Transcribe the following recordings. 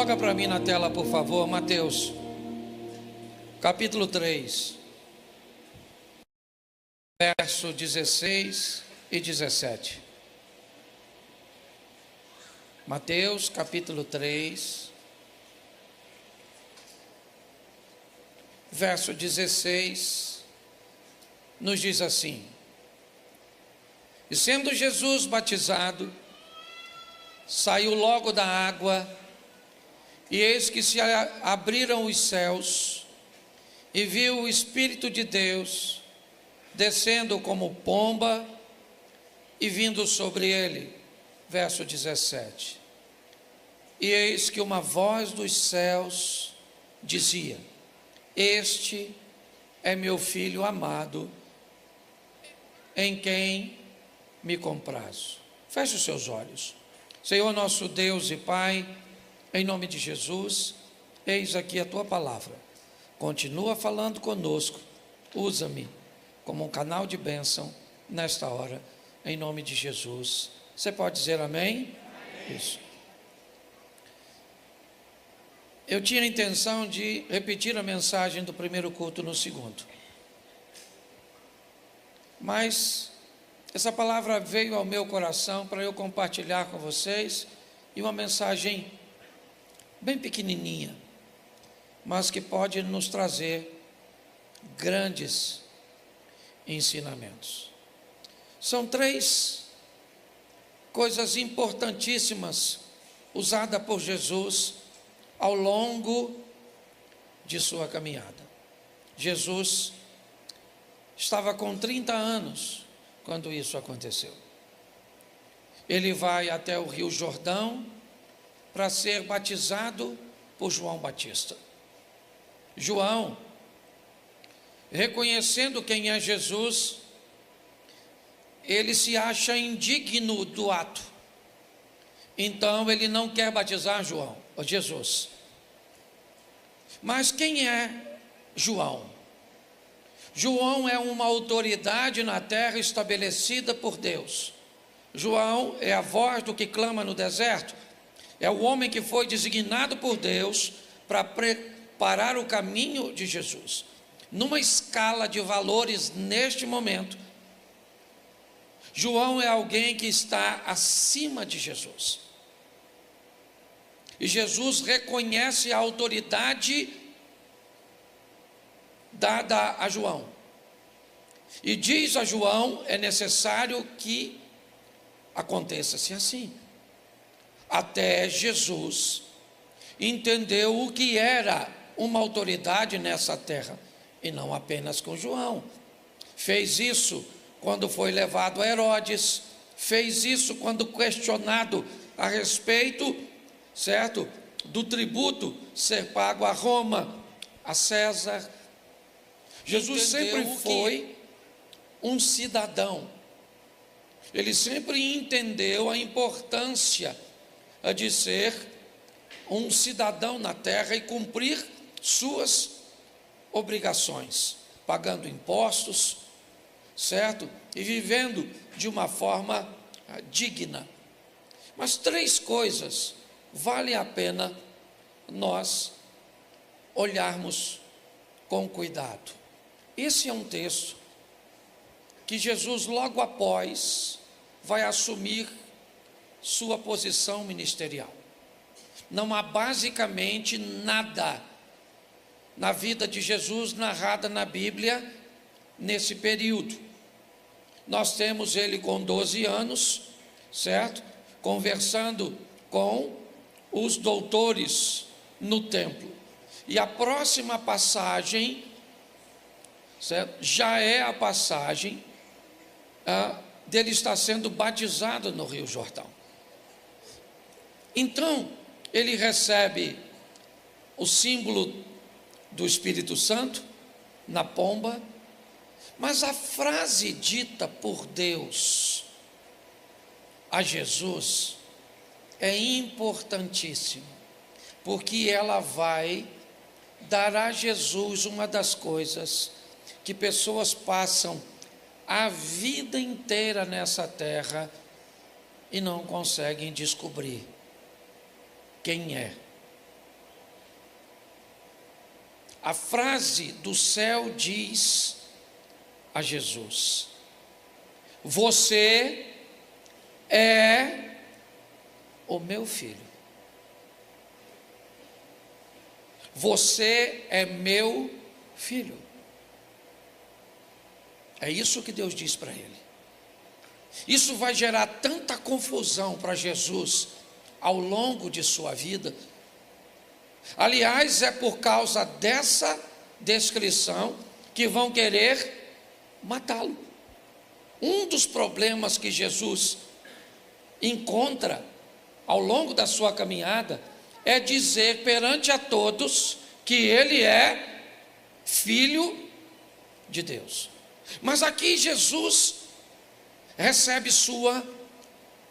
Coloca para mim na tela, por favor, Mateus, capítulo 3, verso 16 e 17. Mateus, capítulo 3, verso 16, nos diz assim: E sendo Jesus batizado, saiu logo da água, e eis que se abriram os céus, e viu o Espírito de Deus descendo como pomba e vindo sobre ele. Verso 17. E eis que uma voz dos céus dizia: Este é meu filho amado, em quem me comprazo. Feche os seus olhos. Senhor nosso Deus e Pai, em nome de Jesus, eis aqui a Tua palavra. Continua falando conosco. Usa-me como um canal de bênção nesta hora, em nome de Jesus. Você pode dizer amém? Amém. Isso. Eu tinha a intenção de repetir a mensagem do primeiro culto no segundo, mas essa palavra veio ao meu coração para eu compartilhar com vocês, e uma mensagem bem pequenininha, mas que pode nos trazer grandes ensinamentos. São três coisas importantíssimas usadas por Jesus ao longo de sua caminhada. Jesus estava com 30 anos quando isso aconteceu. Ele vai até o Rio Jordão para ser batizado por João Batista. João, reconhecendo quem é Jesus, ele se acha indigno do ato. Então ele não quer batizar Jesus. Mas quem é João? João é uma autoridade na terra estabelecida por Deus. João é a voz do que clama no deserto. É o homem que foi designado por Deus para preparar o caminho de Jesus. Numa escala de valores neste momento, João é alguém que está acima de Jesus. E Jesus reconhece a autoridade dada a João. E diz a João: é necessário que aconteça-se assim. Até Jesus entendeu o que era uma autoridade nessa terra, e não apenas com João. Fez isso quando foi levado a Herodes, fez isso quando questionado a respeito, certo, do tributo ser pago a Roma, a César. Jesus sempre foi um cidadão. Ele sempre entendeu a importância de ser um cidadão na terra e cumprir suas obrigações, pagando impostos, certo? E vivendo de uma forma digna. Mas três coisas vale a pena nós olharmos com cuidado. Esse é um texto que Jesus, logo após, vai assumir sua posição ministerial. Não há basicamente nada na vida de Jesus narrada na Bíblia nesse período. Nós temos ele com 12 anos, certo? Conversando com os doutores no templo. E a próxima passagem, certo, já é a passagem dele estar sendo batizado no Rio Jordão. Então, ele recebe o símbolo do Espírito Santo na pomba, mas a frase dita por Deus a Jesus é importantíssima, porque ela vai dar a Jesus uma das coisas que pessoas passam a vida inteira nessa terra e não conseguem descobrir: quem é a frase do céu diz a Jesus: você é o meu filho. Você é meu filho. É isso que Deus diz para ele. Isso vai gerar tanta confusão para Jesus ao longo de sua vida. Aliás, é por causa dessa descrição que vão querer matá-lo. Um dos problemas que Jesus encontra ao longo da sua caminhada é dizer perante a todos que ele é filho de Deus. Mas aqui Jesus recebe sua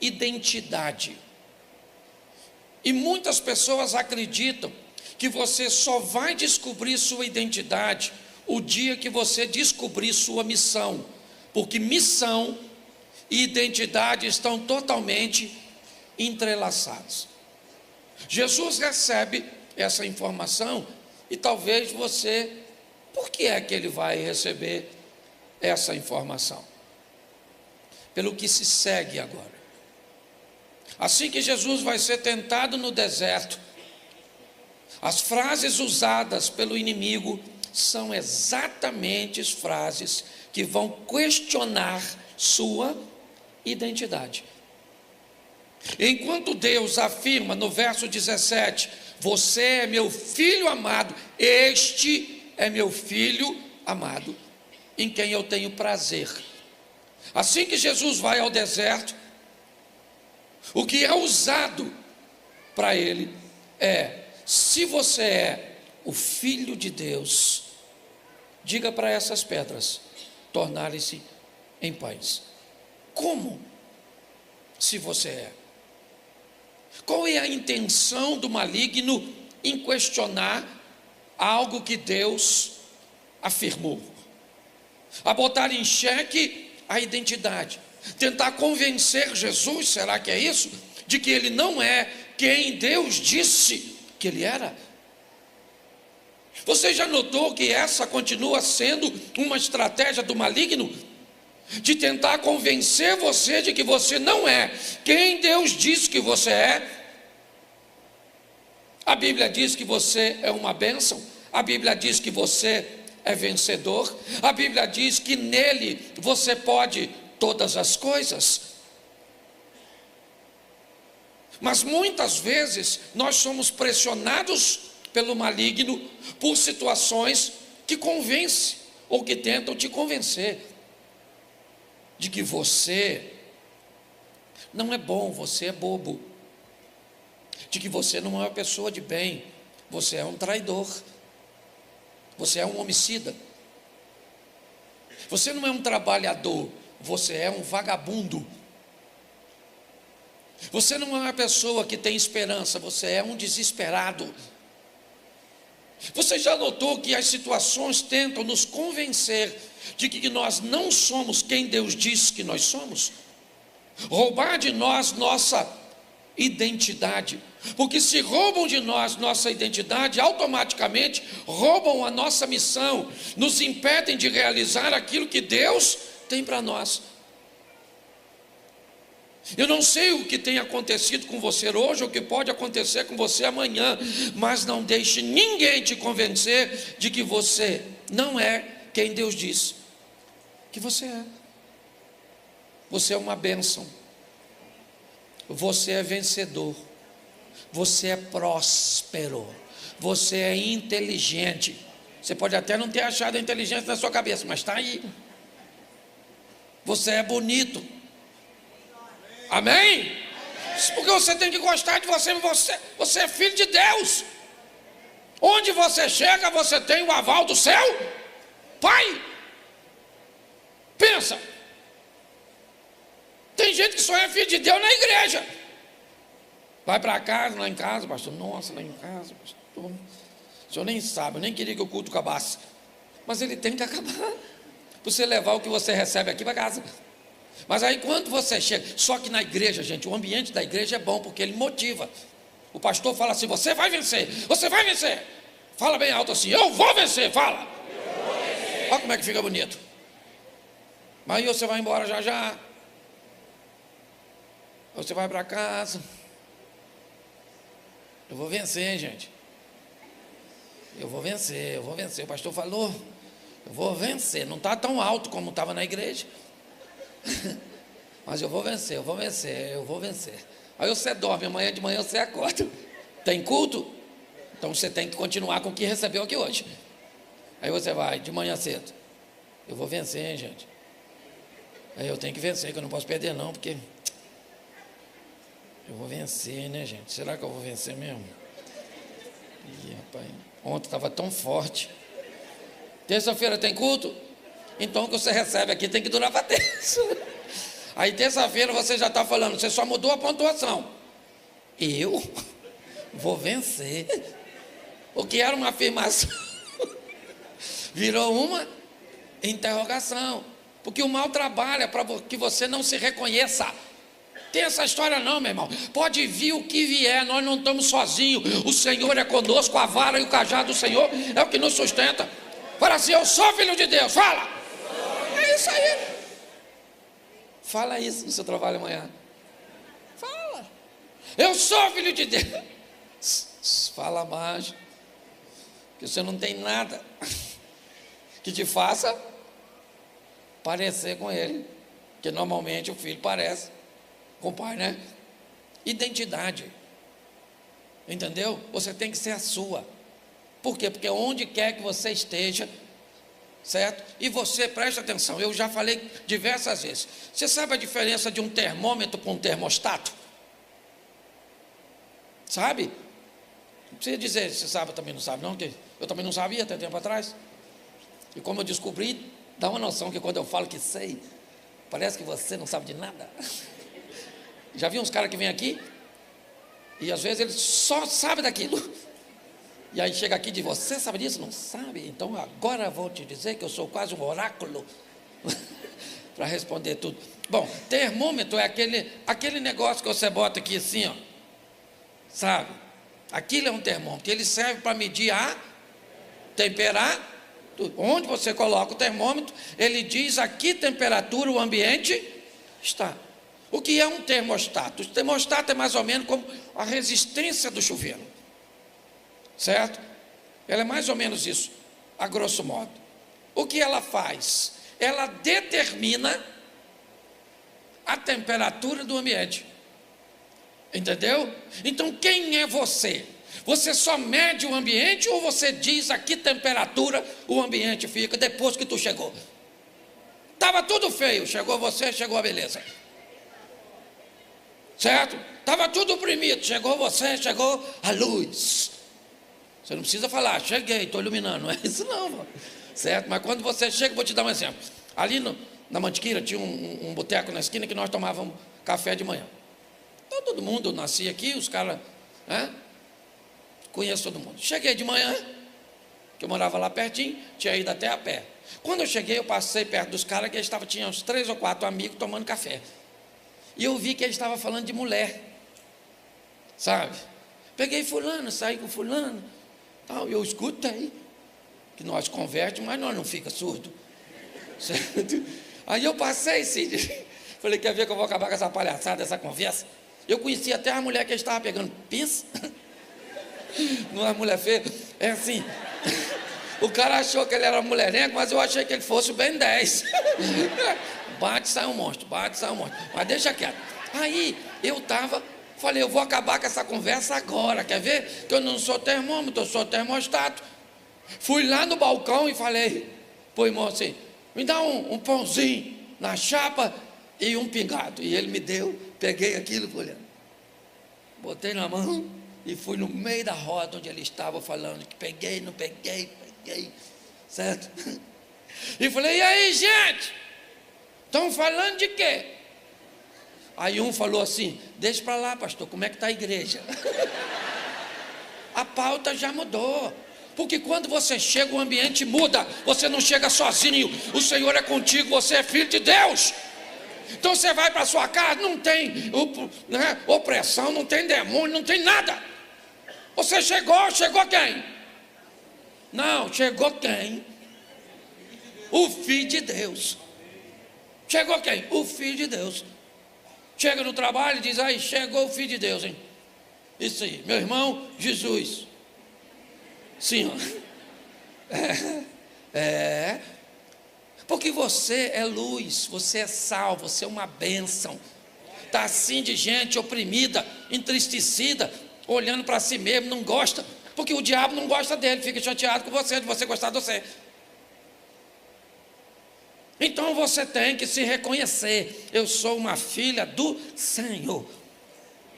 identidade. E muitas pessoas acreditam que você só vai descobrir sua identidade o dia que você descobrir sua missão, porque missão e identidade estão totalmente entrelaçados. Jesus recebe essa informação e talvez você, por que é que ele vai receber essa informação? Pelo que se segue agora. Assim que Jesus vai ser tentado no deserto, as frases usadas pelo inimigo são exatamente as frases que vão questionar sua identidade. Enquanto Deus afirma no verso 17: você é meu filho amado, este é meu filho amado, em quem eu tenho prazer. Assim que Jesus vai ao deserto, o que é usado para ele é: se você é o filho de Deus, diga para essas pedras tornarem-se em pães. Como? Se você é. Qual é a intenção do maligno em questionar algo que Deus afirmou? A botar em xeque a identidade, tentar convencer Jesus, será que é isso? De que ele não é quem Deus disse que ele era. Você já notou que essa continua sendo uma estratégia do maligno? De tentar convencer você de que você não é quem Deus diz que você é. A Bíblia diz que você é uma bênção. A Bíblia diz que você é vencedor. A Bíblia diz que nele você pode todas as coisas. Mas muitas vezes nós somos pressionados pelo maligno por situações que convencem ou que tentam te convencer de que você não é bom, você é bobo, de que você não é uma pessoa de bem, você é um traidor, você é um homicida, você não é um trabalhador, você é um vagabundo, você não é uma pessoa que tem esperança, você é um desesperado. Você já notou que as situações tentam nos convencer de que nós não somos quem Deus diz que nós somos? Roubar de nós nossa identidade, porque se roubam de nós nossa identidade, automaticamente roubam a nossa missão, nos impedem de realizar aquilo que Deus tem para nós. Eu não sei o que tem acontecido com você hoje, ou o que pode acontecer com você amanhã, mas não deixe ninguém te convencer de que você não é quem Deus diz que você é. Você é uma bênção, você é vencedor, você é próspero, você é inteligente. Você pode até não ter achado a inteligência na sua cabeça, mas está aí. Você é bonito. Amém? Porque você tem que gostar de você, você é filho de Deus. Onde você chega, você tem o aval do céu. Pai, pensa. Tem gente que só é filho de Deus na igreja. Vai para casa, lá em casa, pastor. Nossa, lá em casa, pastor. O senhor nem sabe, eu nem queria que o culto acabasse. Mas ele tem que acabar, para você levar o que você recebe aqui para casa. Mas aí quando você chega, só que na igreja, gente, o ambiente da igreja é bom, porque ele motiva. O pastor fala assim: você vai vencer, você vai vencer. Fala bem alto assim, eu vou vencer, fala. Olha como é que fica bonito. Mas aí você vai embora já já. Você vai para casa. Eu vou vencer, gente. Eu vou vencer, eu vou vencer. O pastor falou, eu vou vencer. Não está tão alto como estava na igreja. Mas eu vou vencer, eu vou vencer, eu vou vencer. Aí você dorme, amanhã de manhã você acorda. Tem culto? Então você tem que continuar com o que recebeu aqui hoje. Aí você vai, de manhã cedo. Eu vou vencer, hein, gente. Aí eu tenho que vencer, que eu não posso perder não, porque... Eu vou vencer, né, gente? Será que eu vou vencer mesmo? Ih, rapaz, ontem estava tão forte. Terça-feira tem culto? Então o que você recebe aqui tem que durar para terça. Aí terça-feira você já está falando, você só mudou a pontuação. Eu vou vencer. O que era uma afirmação virou uma interrogação. Porque o mal trabalha para que você não se reconheça. Tem essa história não, meu irmão. Pode vir o que vier, nós não estamos sozinhos. O Senhor é conosco, a vara e o cajado do Senhor é o que nos sustenta. Fala assim, eu sou filho de Deus, fala. É isso aí. Fala isso no seu trabalho amanhã. Fala. Eu sou filho de Deus. Fala mais. Que você não tem nada que te faça parecer com ele. Que normalmente o filho parece com o pai, né? Identidade. Entendeu? Você tem que ser a sua. Por quê? Porque onde quer que você esteja, certo? E você, presta atenção, eu já falei diversas vezes. Você sabe a diferença de um termômetro para um termostato? Sabe? Não precisa dizer se sabe ou também não sabe, não, que eu também não sabia até tempo atrás. E como eu descobri, dá uma noção que quando eu falo que sei, parece que você não sabe de nada. Já vi uns caras que vêm aqui e às vezes eles só sabem daquilo. E aí chega aqui e diz, você sabe disso? Não sabe? Então agora vou te dizer que eu sou quase um oráculo para responder tudo. Bom, termômetro é aquele negócio que você bota aqui assim, ó. Sabe? Aquilo é um termômetro. Ele serve para medir a temperatura. Onde você coloca o termômetro, ele diz a que temperatura o ambiente está. O que é um termostato? O termostato é mais ou menos como a resistência do chuveiro. Certo? Ela é mais ou menos isso, a grosso modo. O que ela faz? Ela determina a temperatura do ambiente. Entendeu? Então quem é você? Você só mede o ambiente ou você diz a que temperatura o ambiente fica depois que tu chegou? Estava tudo feio, chegou você, chegou a beleza. Certo? Estava tudo oprimido, chegou você, chegou a luz. Você não precisa falar, cheguei, estou iluminando, não é isso não, mano. Certo? Mas quando você chega, vou te dar um exemplo. Ali na Mantiqueira tinha um boteco na esquina que nós tomávamos café de manhã. Então todo mundo nascia aqui, os caras, né? Conheço todo mundo. Cheguei de manhã, que eu morava lá pertinho, tinha ido até a pé. Quando eu cheguei, eu passei perto dos caras que eles tinham uns 3 ou 4 amigos tomando café. E eu vi que ele estava falando de mulher, sabe? Peguei fulano, saí com fulano, tal, eu escutei, que nós convertimos, mas nós não fica surdo, certo? Aí eu passei, Cid, falei, quer ver que eu vou acabar com essa palhaçada, essa conversa? Eu conheci até a mulher que ele estava pegando, pensa, não é mulher feia, é assim, o cara achou que ele era mulherengo, mas eu achei que ele fosse o Ben 10, bate, sai um monstro, mas deixa quieto. Aí eu falei, eu vou acabar com essa conversa agora, quer ver? Que eu não sou termômetro, eu sou termostato. Fui lá no balcão e falei, pô, irmão, assim, me dá um pãozinho na chapa e um pingado. E ele me deu, peguei aquilo, olhando, botei na mão e fui no meio da roda onde ele estava falando, que peguei, não peguei, certo? E falei, e aí, gente? Estão falando de quê? Aí um falou assim, deixa para lá, pastor, como é que está a igreja? A pauta já mudou, porque quando você chega o ambiente muda, você não chega sozinho, o Senhor é contigo, você é filho de Deus. Então você vai para sua casa, não tem opressão, não tem demônio, não tem nada. Você chegou quem? Não, chegou quem? O Filho de Deus. Chegou quem? O Filho de Deus. Chega no trabalho e diz, aí, chegou o Filho de Deus, hein? Isso aí, meu irmão, Jesus. Sim, ó. Porque você é luz, você é sal, você é uma bênção. Está assim de gente oprimida, entristecida, olhando para si mesmo, não gosta, porque o diabo não gosta dele, fica chateado com você, de você gostar de você. Então você tem que se reconhecer, eu sou uma filha do Senhor,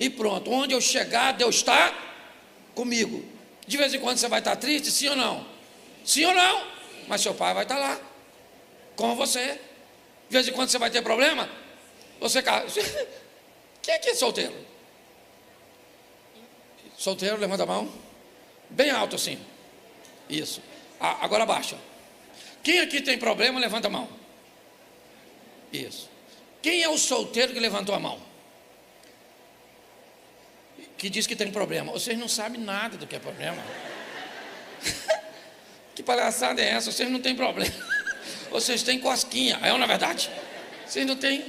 e pronto, onde eu chegar, Deus está comigo. De vez em quando você vai estar triste, sim ou não? Sim ou não? Mas seu pai vai estar lá, com você. De vez em quando você vai ter problema, você... Quem aqui é solteiro? Solteiro, levanta a mão. Bem alto assim. Isso. Agora abaixa. Quem aqui tem problema, levanta a mão. Isso. Quem é o solteiro que levantou a mão? Que diz que tem problema. Vocês não sabem nada do que é problema. Que palhaçada é essa? Vocês não têm problema. Vocês têm cosquinha. É ou não é verdade? Vocês não têm...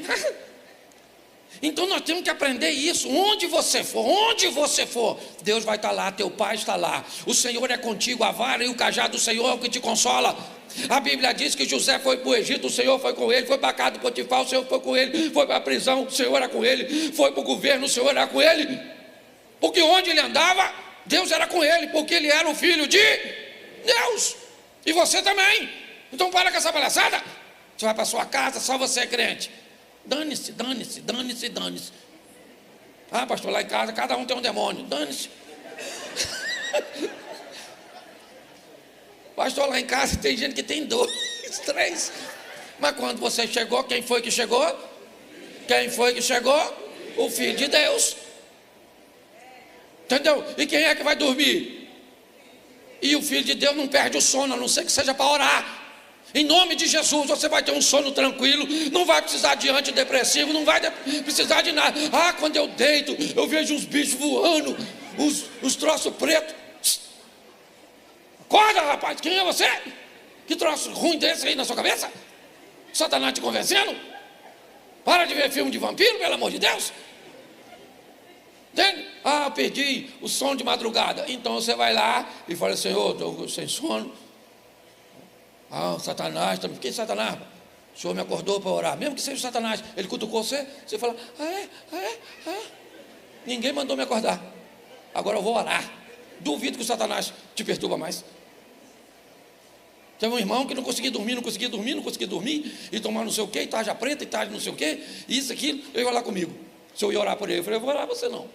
Então nós temos que aprender isso. Onde você for, Deus vai estar lá, teu Pai está lá. O Senhor é contigo, a vara e o cajado do Senhor é o que te consola. A Bíblia diz que José foi para o Egito, o Senhor foi com ele. Foi para a casa do Potifar, o Senhor foi com ele. Foi para a prisão, o Senhor era com ele. Foi para o governo, o Senhor era com ele. Porque onde ele andava, Deus era com ele, porque ele era o filho de Deus. E você também. Então para com essa palhaçada. Você vai para a sua casa, só você é crente. Dane-se. Ah, pastor, lá em casa cada um tem um demônio. Dane-se. Pastor, lá em casa tem gente que tem 2, 3. Mas quando você chegou, quem foi que chegou? Quem foi que chegou? O Filho de Deus. Entendeu? E quem é que vai dormir? E o Filho de Deus não perde o sono, a não ser que seja para orar. Em nome de Jesus, você vai ter um sono tranquilo, não vai precisar de antidepressivo, não vai precisar de nada. Ah, quando eu deito, eu vejo uns bichos voando, uns troços pretos. Acorda, rapaz, quem é você? Que troço ruim desse aí na sua cabeça? Satanás te convencendo? Para de ver filme de vampiro, pelo amor de Deus. Entende? Ah, eu perdi o sono de madrugada. Então você vai lá e fala, Senhor, estou sem sono. Ah, Satanás, por que Satanás? O Senhor me acordou para orar. Mesmo que seja o Satanás, ele cutucou você, você fala, ninguém mandou me acordar. Agora eu vou orar. Duvido que o Satanás te perturba mais. Teve um irmão que não conseguia dormir, e tomar não sei o quê, e tarja preta, e tarja não sei o quê, isso, aquilo, ele ia lá comigo. Se eu ia orar por ele, eu falei, eu vou orar, você não.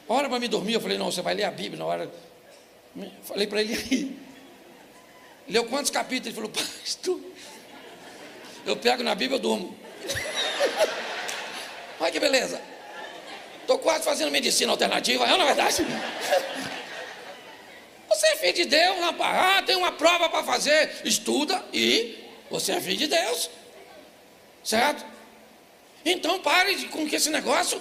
Ora para me dormir, eu falei, não, você vai ler a Bíblia na hora. Falei para ele aí. Leu quantos capítulos? Ele falou, pastor, eu pego na Bíblia, eu durmo. Olha que beleza. Estou quase fazendo medicina alternativa, é ou não é verdade? Você é filho de Deus, rapaz. Ah, tem uma prova para fazer. Estuda e você é filho de Deus. Certo? Então pare com esse negócio,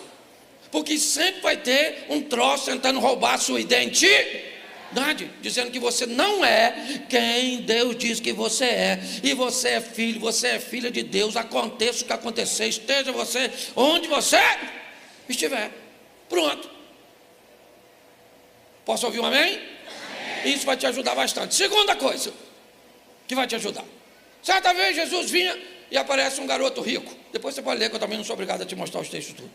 porque sempre vai ter um troço tentando roubar a sua identidade, dizendo que você não é quem Deus diz que você é, e você é filho, você é filha de Deus, aconteça o que acontecer, esteja você onde você estiver. Pronto. Posso ouvir um amém? Amém. Isso vai te ajudar bastante. Segunda coisa que vai te ajudar. Certa vez Jesus vinha e aparece um garoto rico. Depois você pode ler, que eu também não sou obrigado a te mostrar os textos tudo.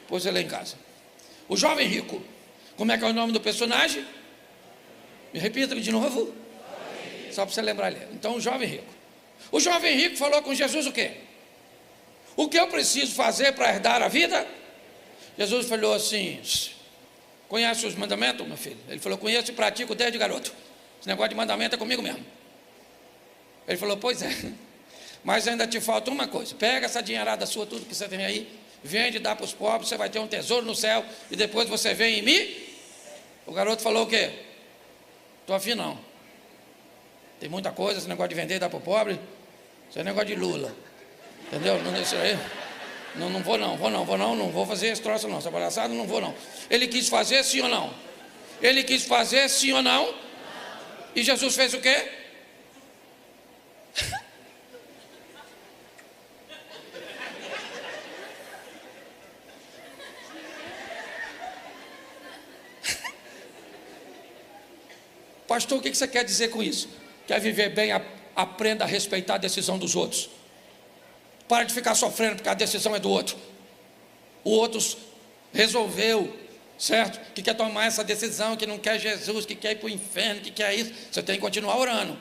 Depois você lê em casa. O jovem rico. Como é que é o nome do personagem? Me repita de novo. Só para você lembrar ali. Então, o jovem rico. O jovem rico falou com Jesus o quê? O que eu preciso fazer para herdar a vida? Jesus falou assim, conhece os mandamentos, meu filho? Ele falou, conheço e pratico desde garoto. Esse negócio de mandamento é comigo mesmo. Ele falou, pois é, mas ainda te falta uma coisa. Pega essa dinheirada sua, tudo que você tem aí, vende, dá para os pobres, você vai ter um tesouro no céu, e depois você vem em mim. O garoto falou o quê? Estou afim não. Tem muita coisa, esse negócio de vender, dá para o pobre. Isso é negócio de Lula. Entendeu? Não, isso aí. Não vou fazer esse troço não. Essa palhaçada não vou não. Ele quis fazer sim ou não? Ele quis fazer sim ou não? E Jesus fez o quê? Pastor, o que você quer dizer com isso? Quer viver bem? Aprenda a respeitar a decisão dos outros. Para de ficar sofrendo porque a decisão é do outro. O outro resolveu, certo? Que quer tomar essa decisão, que não quer Jesus, que quer ir para o inferno, que quer isso. Você tem que continuar orando.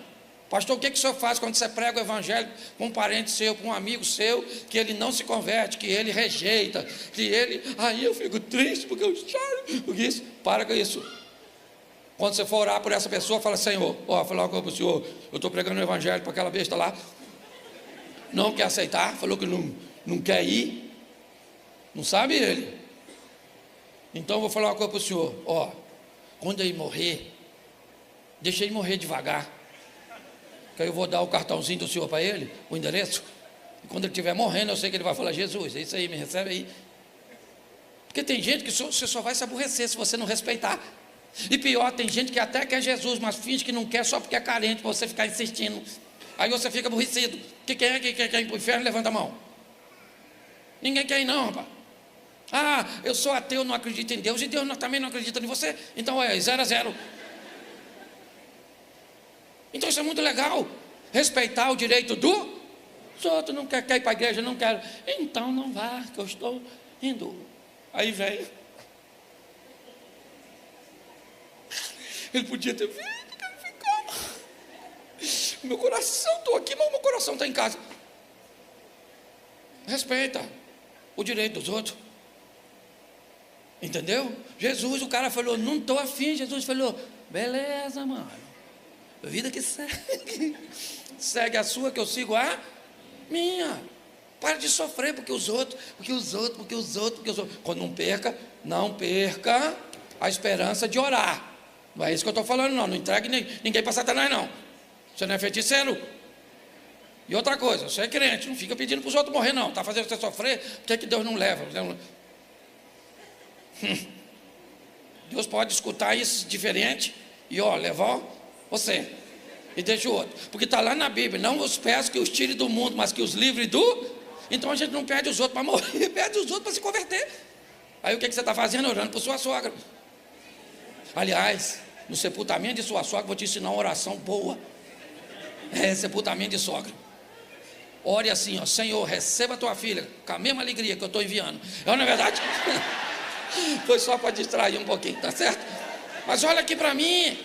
Pastor, o que o senhor faz quando você prega o evangelho para um parente seu, para um amigo seu, que ele não se converte, que ele rejeita, que ele... Aí eu fico triste porque eu choro. Porque isso, para com isso. Quando você for orar por essa pessoa, fala: Senhor, falar uma coisa para o senhor, eu estou pregando o evangelho para aquela besta lá, não quer aceitar, falou que não quer ir, não sabe ele. Então eu vou falar uma coisa para o senhor: quando ele morrer, deixa ele morrer devagar, que aí eu vou dar o cartãozinho do senhor para ele, o endereço, e quando ele estiver morrendo, eu sei que ele vai falar: Jesus, é isso aí, me recebe aí. Porque tem gente que você só vai se aborrecer se você não respeitar. E pior, tem gente que até quer Jesus, mas finge que não quer só porque é carente, para você ficar insistindo. Aí você fica aborrecido. Quem é que quer ir para o inferno? Levanta a mão. Ninguém quer ir não, rapaz. Eu sou ateu, não acredito em Deus, e Deus também não acredita em você. Então é 0-0. Então isso é muito legal. Respeitar o direito dos outros. Não quer ir para a igreja, não quero. Então não vá, que eu estou indo. Aí vem. Ele podia ter vindo, quero ficar. Meu coração, estou aqui, mas meu coração está em casa. Respeita o direito dos outros. Entendeu? Jesus, o cara falou: não estou afim. Jesus falou: beleza, mano. Vida que segue. Segue a sua, que eu sigo a minha. Para de sofrer porque os outros. Quando não perca a esperança de orar. Não é isso que eu estou falando, não. Não entregue ninguém para Satanás, não. Você não é feiticeiro. E outra coisa, você é crente, não fica pedindo para os outros morrer, não. Está fazendo você sofrer, por que é que Deus não leva? Deus pode escutar isso diferente e levar você e deixa o outro. Porque está lá na Bíblia: não os peço que os tire do mundo, mas que os livre do... Então a gente não perde os outros para morrer, perde os outros para se converter. Aí o que você está fazendo? Orando por sua sogra. Aliás, no sepultamento de sua sogra, vou te ensinar uma oração boa. Sepultamento de sogra. Ore assim: Senhor, receba a tua filha com a mesma alegria que eu estou enviando. Não é verdade? Foi só para distrair um pouquinho, tá certo? Mas olha aqui para mim.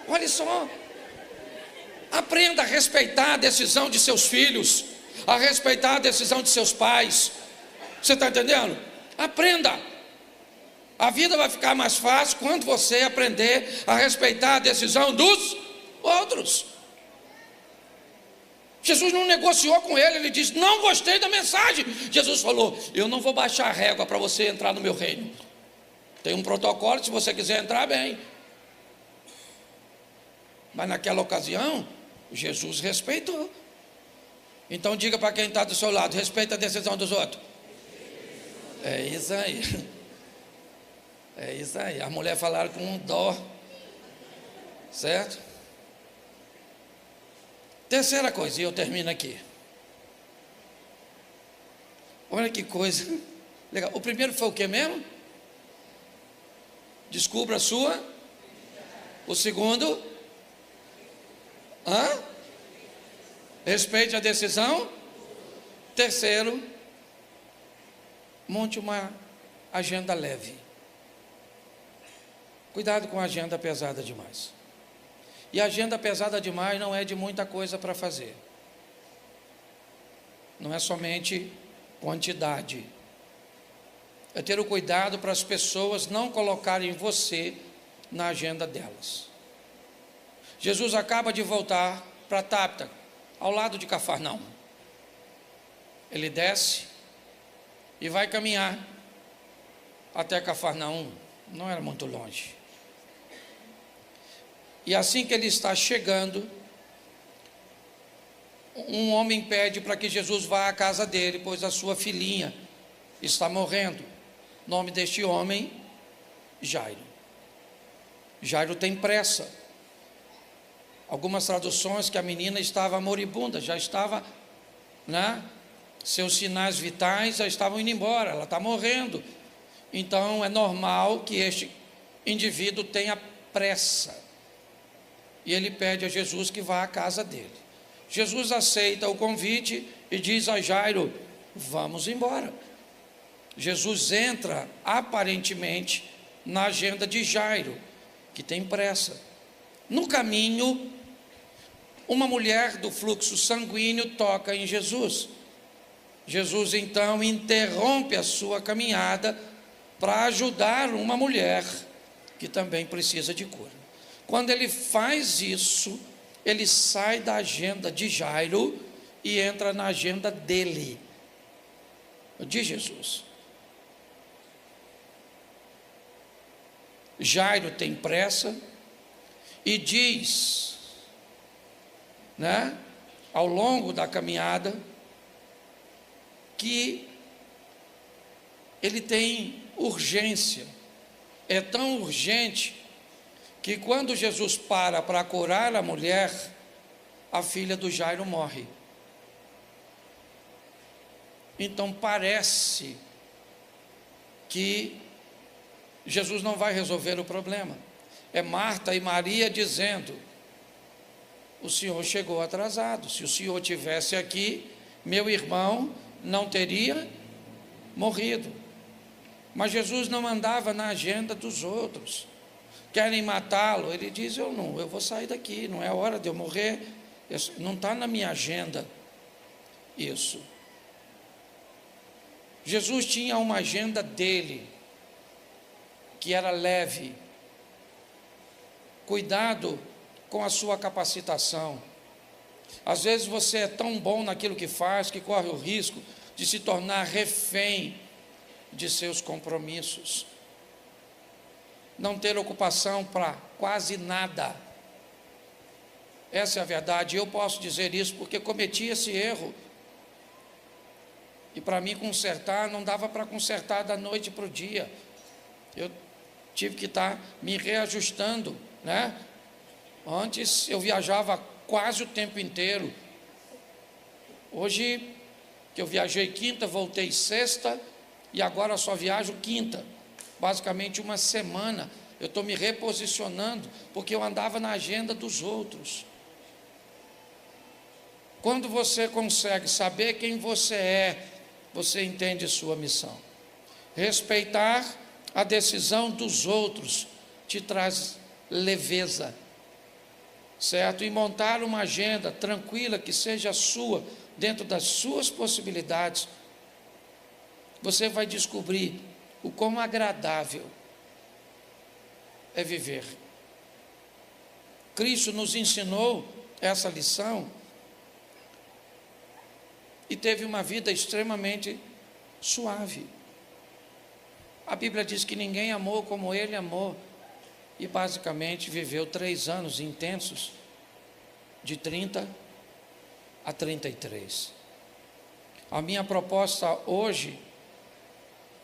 Olha só. Aprenda a respeitar a decisão de seus filhos, a respeitar a decisão de seus pais. Você está entendendo? Aprenda. A vida vai ficar mais fácil quando você aprender a respeitar a decisão dos outros. Jesus não negociou com ele, ele disse: não gostei da mensagem. Jesus falou: eu não vou baixar a régua para você entrar no meu reino. Tem um protocolo, se você quiser entrar, bem. Mas naquela ocasião, Jesus respeitou. Então diga para quem está do seu lado: respeita a decisão dos outros. É isso aí. É isso aí. As mulheres falaram com um dó. Certo? Terceira coisa, e eu termino aqui. Olha que coisa legal. O primeiro foi o que mesmo? Descubra a sua. O segundo? Respeite a decisão. Terceiro, monte uma agenda leve. Cuidado com a agenda pesada demais. E a agenda pesada demais não é de muita coisa para fazer. Não é somente quantidade. É ter o cuidado para as pessoas não colocarem você na agenda delas. Jesus acaba de voltar para Tabita, ao lado de Cafarnaum. Ele desce e vai caminhar até Cafarnaum. Não era muito longe. E assim que ele está chegando, um homem pede para que Jesus vá à casa dele, pois a sua filhinha está morrendo. O nome deste homem, Jairo. Jairo tem pressa. Algumas traduções que a menina estava moribunda, já estava, né? Seus sinais vitais já estavam indo embora, ela está morrendo. Então é normal que este indivíduo tenha pressa. E ele pede a Jesus que vá à casa dele. Jesus aceita o convite e diz a Jairo: vamos embora. Jesus entra aparentemente na agenda de Jairo, que tem pressa. No caminho, uma mulher do fluxo sanguíneo toca em Jesus. Jesus então interrompe a sua caminhada para ajudar uma mulher que também precisa de cura. Quando ele faz isso, ele sai da agenda de Jairo e entra na agenda dele, de Jesus. Jairo tem pressa e diz, né, ao longo da caminhada, que ele tem urgência. É tão urgente que quando Jesus para curar a mulher, a filha do Jairo morre. Então parece que Jesus não vai resolver o problema. É Marta e Maria dizendo: o Senhor chegou atrasado, se o Senhor tivesse aqui, meu irmão não teria morrido. Mas Jesus não andava na agenda dos outros. Querem matá-lo, ele diz: eu vou sair daqui, não é hora de eu morrer, não está na minha agenda isso. Jesus tinha uma agenda dele, que era leve. Cuidado com a sua capacitação. Às vezes você é tão bom naquilo que faz, que corre o risco de se tornar refém de seus compromissos. Não ter ocupação para quase nada. Essa é a verdade. Eu posso dizer isso porque cometi esse erro. E para mim consertar, não dava para consertar da noite para o dia. Eu tive que estar me reajustando, né? Antes eu viajava quase o tempo inteiro. Hoje, que eu viajei quinta, voltei sexta, e agora só viajo quinta. Basicamente uma semana. Eu estou me reposicionando, porque eu andava na agenda dos outros. Quando você consegue saber quem você é, você entende sua missão. Respeitar a decisão dos outros te traz leveza, certo? E montar uma agenda tranquila, que seja sua, dentro das suas possibilidades, você vai descobrir o quão agradável é viver. Cristo nos ensinou essa lição e teve uma vida extremamente suave. A Bíblia diz que ninguém amou como ele amou, e basicamente viveu 3 anos intensos, de 30 a 33. A minha proposta hoje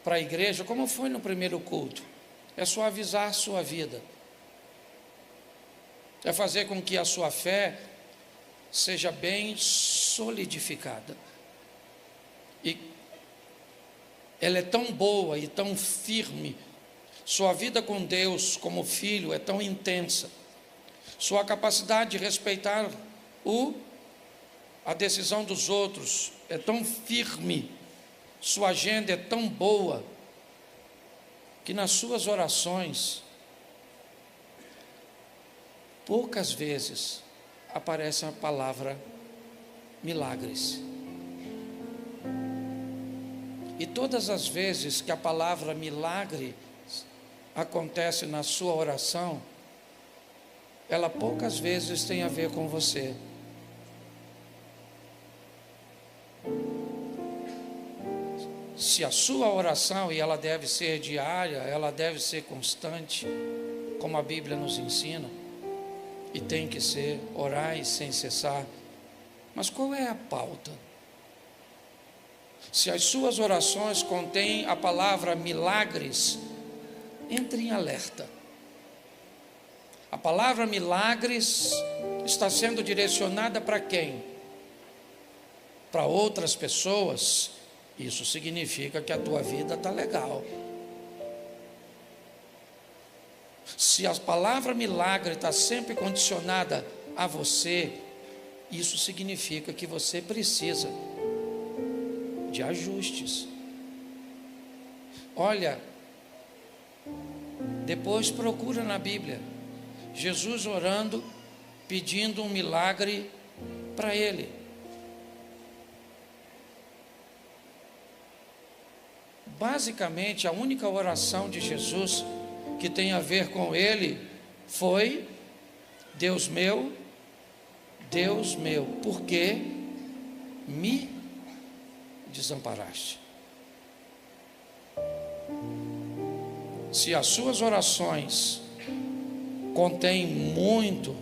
para a igreja, como foi no primeiro culto, é suavizar a sua vida, é fazer com que a sua fé seja bem solidificada. E ela é tão boa e tão firme, sua vida com Deus como filho é tão intensa, sua capacidade de respeitar a decisão dos outros é tão firme, sua agenda é tão boa, que nas suas orações, poucas vezes aparece a palavra milagres. E todas as vezes que a palavra milagre acontece na sua oração, ela poucas vezes tem a ver com você. Se a sua oração, e ela deve ser diária, ela deve ser constante, como a Bíblia nos ensina, e tem que ser, orai sem cessar. Mas qual é a pauta? Se as suas orações contêm a palavra milagres, entre em alerta. A palavra milagres está sendo direcionada para quem? Para outras pessoas. Isso significa que a tua vida está legal. Se a palavra milagre está sempre condicionada a você, isso significa que você precisa de ajustes. Olha, depois procura na Bíblia, Jesus orando, pedindo um milagre para ele. Basicamente, a única oração de Jesus que tem a ver com ele foi: Deus meu, por que me desamparaste? Se as suas orações contêm muito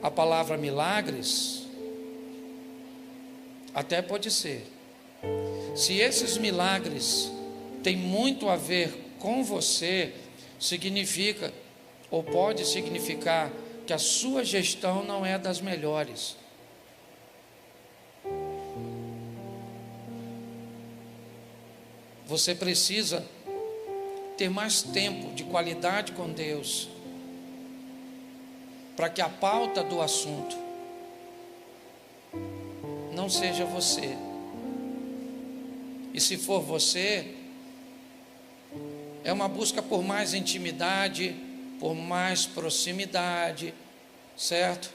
a palavra milagres, até pode ser. Se esses milagres têm muito a ver com você, significa, ou pode significar, que a sua gestão não é das melhores. Você precisa ter mais tempo de qualidade com Deus, para que a pauta do assunto não seja você. E se for você, é uma busca por mais intimidade, por mais proximidade, certo?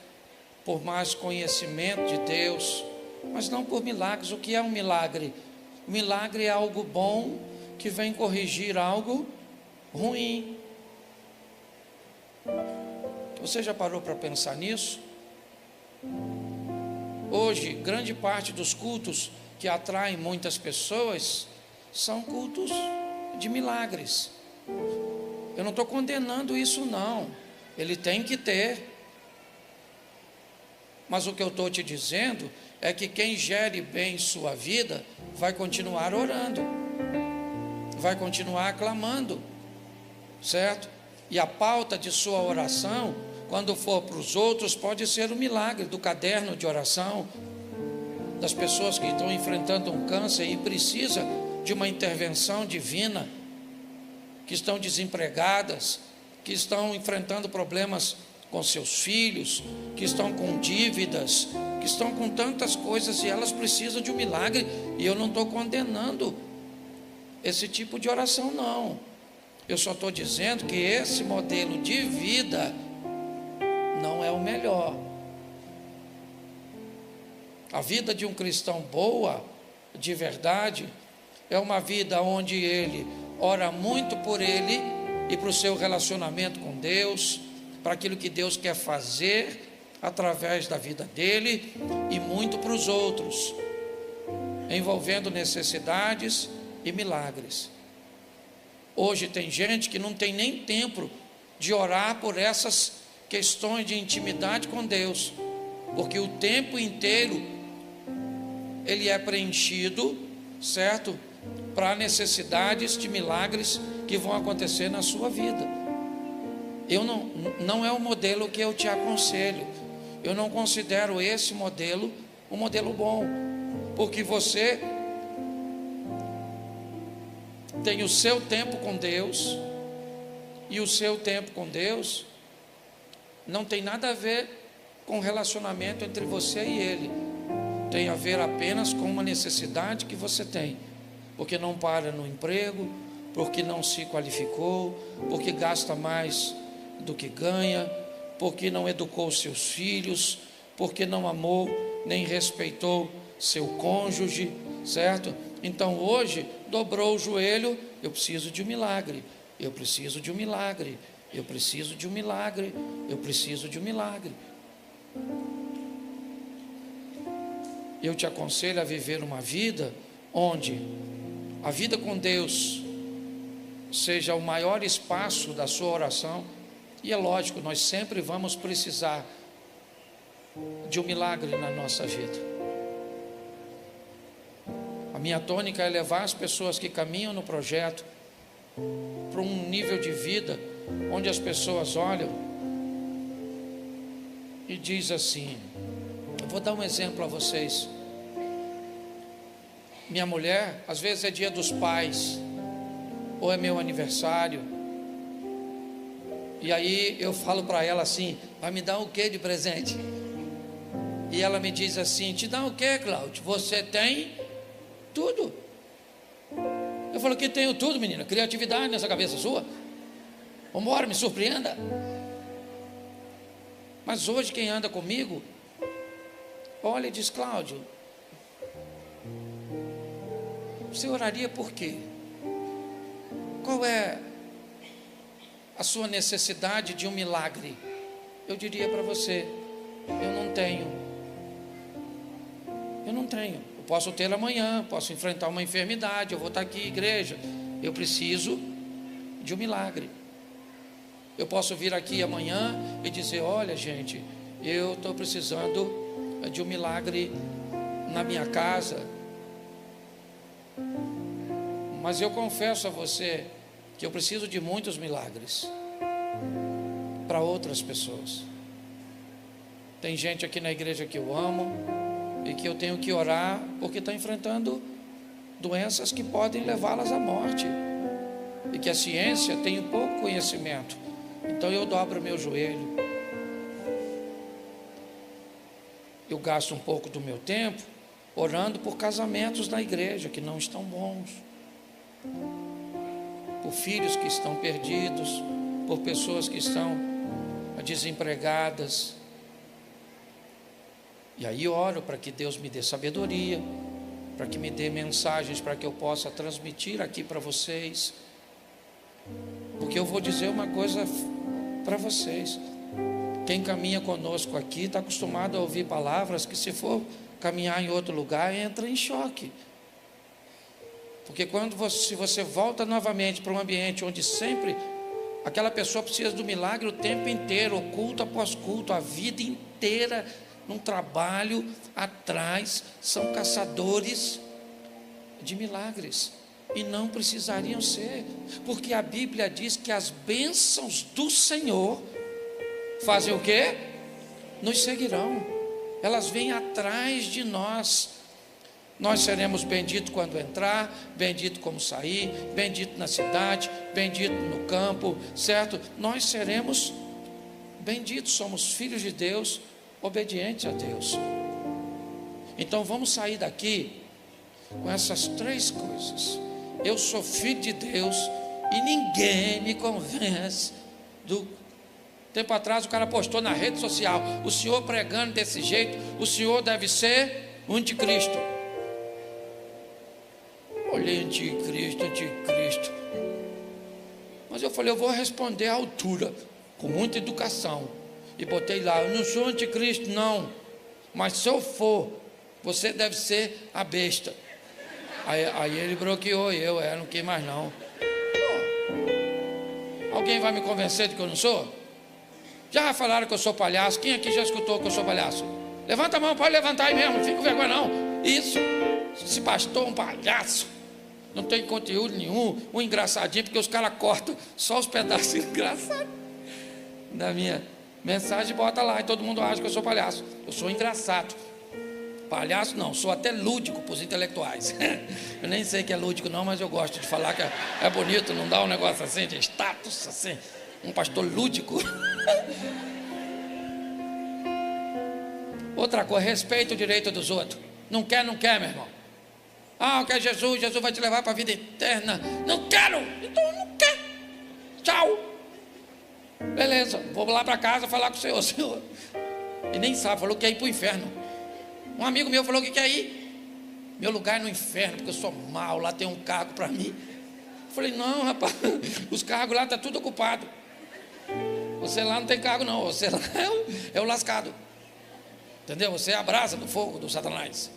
Por mais conhecimento de Deus, mas não por milagres. O que é um milagre? O milagre é algo bom que vem corrigir algo ruim. Você já parou para pensar nisso? Hoje, grande parte dos cultos que atraem muitas pessoas são cultos de milagres. Eu não estou condenando isso, não. Ele tem que ter. Mas o que eu estou te dizendo é que quem gere bem sua vida vai continuar orando, vai continuar clamando, certo? E a pauta de sua oração, quando for para os outros, pode ser o milagre do caderno de oração, das pessoas que estão enfrentando um câncer e precisa de uma intervenção divina, que estão desempregadas, que estão enfrentando problemas com seus filhos, que estão com dívidas, que estão com tantas coisas e elas precisam de um milagre. E eu não estou condenando esse tipo de oração, não. Eu só estou dizendo que esse modelo de vida não é o melhor. A vida de um cristão boa, de verdade, é uma vida onde ele ora muito por ele e para o seu relacionamento com Deus, para aquilo que Deus quer fazer através da vida dele, e muito para os outros, envolvendo necessidades e milagres. Hoje tem gente que não tem nem tempo de orar por essas questões de intimidade com Deus, porque o tempo inteiro ele é preenchido, certo? Para necessidades de milagres que vão acontecer na sua vida. Não é o modelo que eu te aconselho. Eu não considero esse modelo um modelo bom, porque você tem o seu tempo com Deus, e o seu tempo com Deus não tem nada a ver com o relacionamento entre você e Ele. Tem a ver apenas com uma necessidade que você tem, porque não para no emprego, porque não se qualificou, porque gasta mais do que ganha, porque não educou seus filhos, porque não amou nem respeitou seu cônjuge, certo? Então hoje dobrou o joelho: eu preciso de um milagre, eu preciso de um milagre, eu preciso de um milagre, eu preciso de um milagre. Eu te aconselho a viver uma vida onde a vida com Deus seja o maior espaço da sua oração. E é lógico, nós sempre vamos precisar de um milagre na nossa vida. A minha tônica é levar as pessoas que caminham no projeto para um nível de vida onde as pessoas olham e diz assim, eu vou dar um exemplo a vocês. Minha mulher, às vezes é dia dos pais, ou é meu aniversário, e aí eu falo para ela assim, vai me dar o que de presente? E ela me diz assim, te dá o que, Cláudio? Você tem tudo. Eu falo que tenho tudo, menina, criatividade nessa cabeça sua. Vambora, me surpreenda. Mas hoje quem anda comigo, olha e diz, Cláudio, você oraria por quê? Qual é a sua necessidade de um milagre? Eu diria para você, eu não tenho. Eu posso ter amanhã, posso enfrentar uma enfermidade, eu vou estar aqui, igreja. Eu preciso de um milagre. Eu posso vir aqui amanhã e dizer, olha gente, eu estou precisando de um milagre na minha casa. Mas eu confesso a você que eu preciso de muitos milagres para outras pessoas. Tem gente aqui na igreja que eu amo e que eu tenho que orar porque está enfrentando doenças que podem levá-las à morte e que a ciência tem pouco conhecimento. Então eu dobro meu joelho, eu gasto um pouco do meu tempo orando por casamentos na igreja que não estão bons, por filhos que estão perdidos, por pessoas que estão desempregadas. E aí oro para que Deus me dê sabedoria, para que me dê mensagens para que eu possa transmitir aqui para vocês. Porque eu vou dizer uma coisa para vocês, quem caminha conosco aqui está acostumado a ouvir palavras que, se for caminhar em outro lugar, entra em choque. Porque se você volta novamente para um ambiente onde sempre aquela pessoa precisa do milagre o tempo inteiro, culto após culto, a vida inteira num trabalho atrás, são caçadores de milagres. E não precisariam ser, porque a Bíblia diz que as bênçãos do Senhor fazem o quê? Nos seguirão, elas vêm atrás de nós. Nós seremos benditos quando entrar, bendito como sair, bendito na cidade, bendito no campo, certo? Nós seremos benditos, somos filhos de Deus, obedientes a Deus. Então vamos sair daqui com essas três coisas. Eu sou filho de Deus e ninguém me convence do... Tempo atrás o cara postou na rede social, o senhor pregando desse jeito, o senhor deve ser o anticristo. Olhei, anticristo. Mas eu falei, eu vou responder à altura, com muita educação. E botei lá, eu não sou anticristo não, mas se eu for, você deve ser a besta. Aí ele bloqueou eu não quis mais não. Pô, alguém vai me convencer de que eu não sou? Já falaram que eu sou palhaço? Quem aqui já escutou que eu sou palhaço? Levanta a mão, pode levantar aí mesmo, não fica com vergonha não. Isso, esse pastor é um palhaço, não tem conteúdo nenhum, um engraçadinho, porque os caras cortam só os pedaços engraçados da minha mensagem e bota lá, e todo mundo acha que eu sou palhaço. Eu sou engraçado. Palhaço não, sou até lúdico para os intelectuais. Eu nem sei que é lúdico não, mas eu gosto de falar que é bonito, não dá um negócio assim de status, assim, um pastor lúdico. Outra coisa, respeita o direito dos outros. Não quer, meu irmão. Eu quero Jesus vai te levar para a vida eterna. Não quero, então não quer. Tchau. Beleza, vou lá para casa falar com o senhor. E nem sabe, falou que ia ir para o inferno. Um amigo meu falou que quer ir. Meu lugar é no inferno, porque eu sou mau, lá tem um cargo para mim. Eu falei, não rapaz, os cargos lá estão tudo ocupado. Você lá não tem cargo não, você lá é o lascado. Entendeu? Você é a brasa do fogo do Satanás.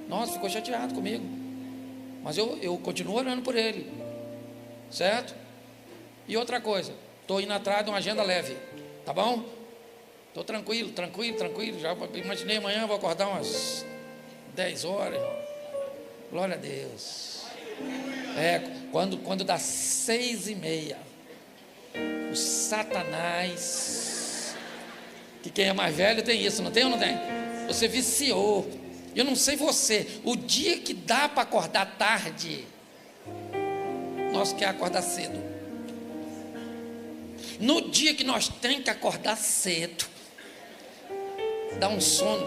Nossa, ficou chateado comigo. Mas eu continuo orando por ele. Certo? E outra coisa, estou indo atrás de uma agenda leve. Tá bom? Estou tranquilo. Já imaginei amanhã, vou acordar umas 10 horas. Glória a Deus. Quando dá 6:30, o Satanás Que quem é mais velho tem isso, não tem ou não tem? Você viciou. Eu não sei você, o dia que dá para acordar tarde, nós quer acordar cedo. No dia que nós tem que acordar cedo, dá um sono.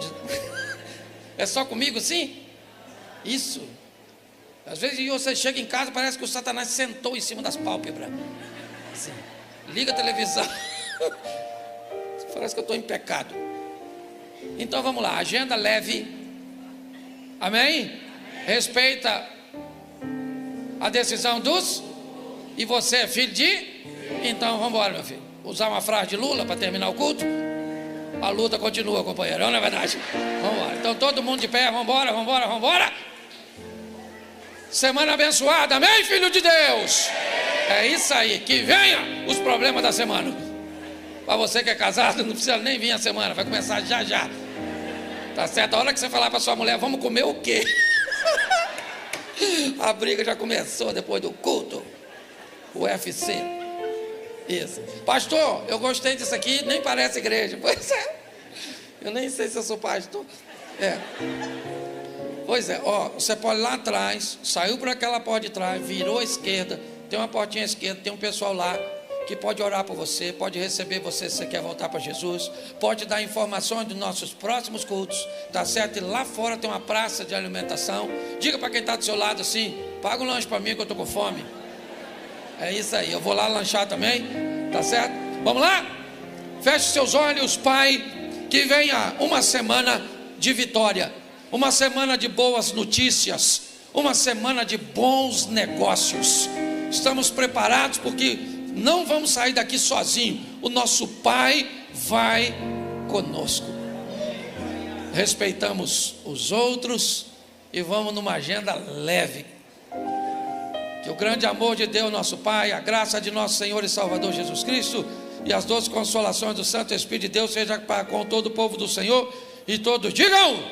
É só comigo sim? Isso. Às vezes você chega em casa, parece que o Satanás sentou em cima das pálpebras. Assim, liga a televisão. Parece que eu estou em pecado. Então vamos lá, agenda leve. Amém? Respeita a decisão dos. E você é filho de? Então vamos embora, meu filho. Usar uma frase de Lula para terminar o culto. A luta continua, companheiro, não é verdade? Vamos embora. Então todo mundo de pé, vamos embora, vamos embora, vamos embora. Semana abençoada, amém, filho de Deus? É isso aí, que venha os problemas da semana. Para você que é casado, não precisa nem vir a semana, vai começar já já. Tá certo? A hora que você falar para sua mulher, vamos comer o quê? A briga já começou depois do culto. O UFC. Isso. Pastor, eu gostei disso aqui, nem parece igreja. Pois é. Eu nem sei se eu sou pastor. É. Pois é, ó, você pode ir lá atrás, saiu por aquela porta de trás, virou à esquerda, tem uma portinha à esquerda, tem um pessoal lá que pode orar por você, pode receber você se você quer voltar para Jesus, pode dar informações dos nossos próximos cultos, tá certo? E lá fora tem uma praça de alimentação. Diga para quem está do seu lado assim: paga um lanche para mim que eu estou com fome. É isso aí, eu vou lá lanchar também, tá certo? Vamos lá? Feche seus olhos, Pai, que venha uma semana de vitória, uma semana de boas notícias, uma semana de bons negócios. Estamos preparados porque não vamos sair daqui sozinhos. O nosso Pai vai conosco. Respeitamos os outros e vamos numa agenda leve. Que o grande amor de Deus, nosso Pai, a graça de nosso Senhor e Salvador Jesus Cristo e as doces consolações do Santo Espírito de Deus seja com todo o povo do Senhor, e todos digam: